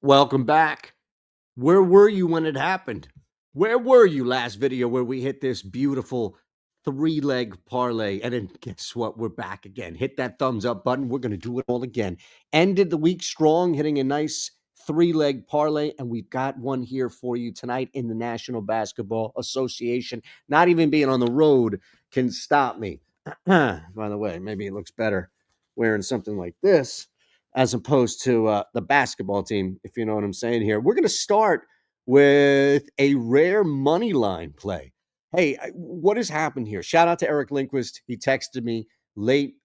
Welcome back. Where were you when it happened? Where were you last video where we hit this beautiful three-leg parlay? And then guess what? We're back again. Hit that thumbs up button. We're going to do it all again. Ended the week strong, hitting a nice three-leg parlay, and we've got one here for you tonight in the National Basketball Association. Not even being on the road can stop me. By the way, maybe it looks better wearing something like this as opposed to the basketball team, if you know what I'm saying here. We're going to start with a rare money line play. Hey, what has happened here? Shout out to Eric Lindquist. He texted me late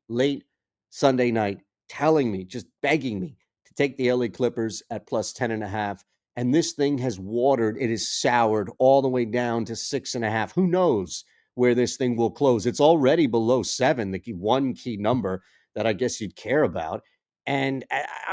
Sunday night, telling me, just begging me to take the LA Clippers at plus 10.5. And this thing has watered. It is soured all the way down to 6.5. Who knows where this thing will close? It's already below 7, the one key number that I guess you'd care about. And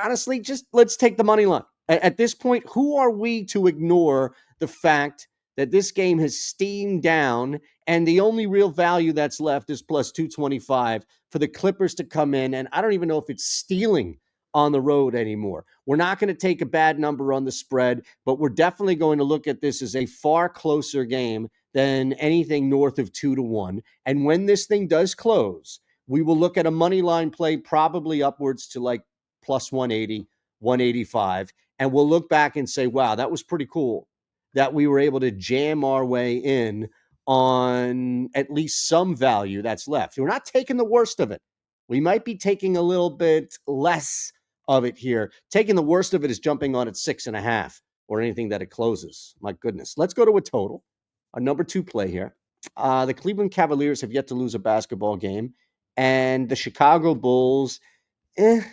honestly, just let's take the money line. At this point, who are we to ignore the fact that this game has steamed down and the only real value that's left is plus 225 for the Clippers to come in? And I don't even know if it's stealing on the road anymore. We're not going to take a bad number on the spread, but we're definitely going to look at this as a far closer game than anything north of 2-1. And when this thing does close, we will look at a money line play probably upwards to like plus 180, 185. And we'll look back and say, wow, that was pretty cool that we were able to jam our way in on at least some value that's left. We're not taking the worst of it. We might be taking a little bit less of it here. Taking the worst of it is jumping on at 6.5 or anything that it closes. My goodness. Let's go to a total. Our number 2 play here. The Cleveland Cavaliers have yet to lose a basketball game. And the Chicago Bulls, they're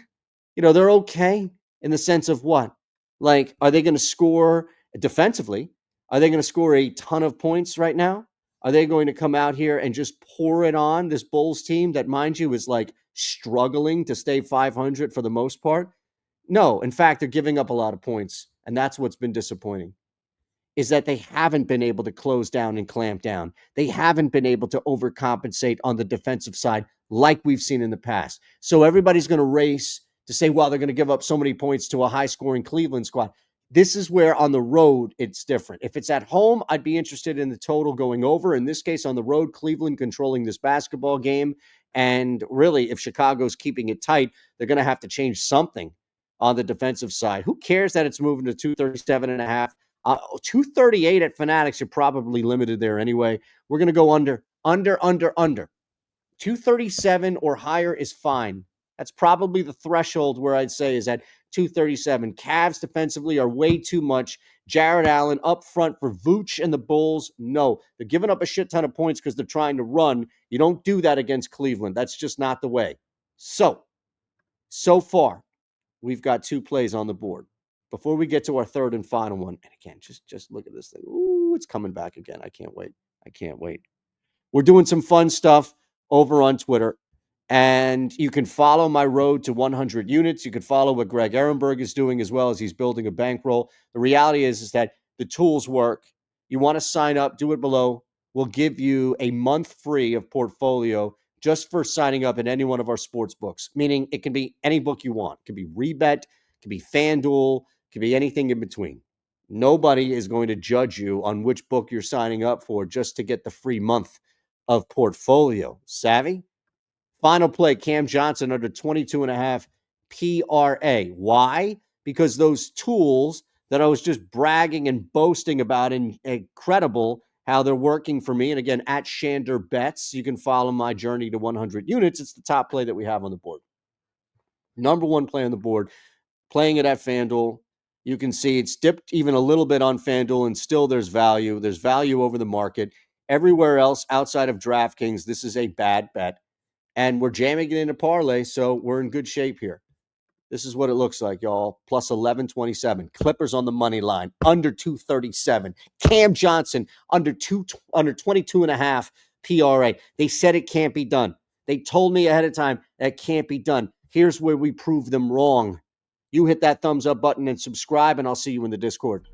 okay in the sense of what? Like, are they going to score defensively? Are they going to score a ton of points right now? Are they going to come out here and just pour it on this Bulls team that, mind you, is like struggling to stay 500 for the most part? No, in fact, they're giving up a lot of points, and that's what's been disappointing. Is that they haven't been able to close down and clamp down. They haven't been able to overcompensate on the defensive side like we've seen in the past. So everybody's going to race to say, well, they're going to give up so many points to a high-scoring Cleveland squad. This is where on the road it's different. If it's at home, I'd be interested in the total going over. In this case, on the road, Cleveland controlling this basketball game. And really, if Chicago's keeping it tight, they're going to have to change something on the defensive side. Who cares that it's moving to 237.5? 238 at Fanatics, you're probably limited there anyway. We're going to go under. 237 or higher is fine. That's probably the threshold where I'd say is at 237. Cavs defensively are way too much. Jared Allen up front for Vooch and the Bulls. No, they're giving up a shit ton of points because they're trying to run. You don't do that against Cleveland. That's just not the way. So far, we've got 2 plays on the board. Before we get to our third and final one, and again, just look at this thing. Ooh, it's coming back again. I can't wait. We're doing some fun stuff over on Twitter, and you can follow my road to 100 units. You can follow what Greg Ehrenberg is doing as well as he's building a bankroll. The reality is that the tools work. You want to sign up, do it below. We'll give you a month free of portfolio just for signing up in any one of our sports books, meaning it can be any book you want. It can be Rebet, it can be FanDuel, it can be anything in between. Nobody is going to judge you on which book you're signing up for just to get the free month of portfolio. Savvy? Final play, Cam Johnson under 22.5 PRA. Why? Because those tools that I was just bragging and boasting about, and incredible how they're working for me. And again, at Shander Bets, you can follow my journey to 100 units. It's the top play that we have on the board. Number 1 play on the board, playing it at FanDuel. You can see it's dipped even a little bit on FanDuel, and still there's value. There's value over the market. Everywhere else outside of DraftKings, this is a bad bet. And we're jamming it in a parlay, so we're in good shape here. This is what it looks like, y'all. Plus 1127. Clippers on the money line, under 237. Cam Johnson, under 22.5 PRA. They said it can't be done. They told me ahead of time that can't be done. Here's where we prove them wrong. You hit that thumbs up button and subscribe, and I'll see you in the Discord.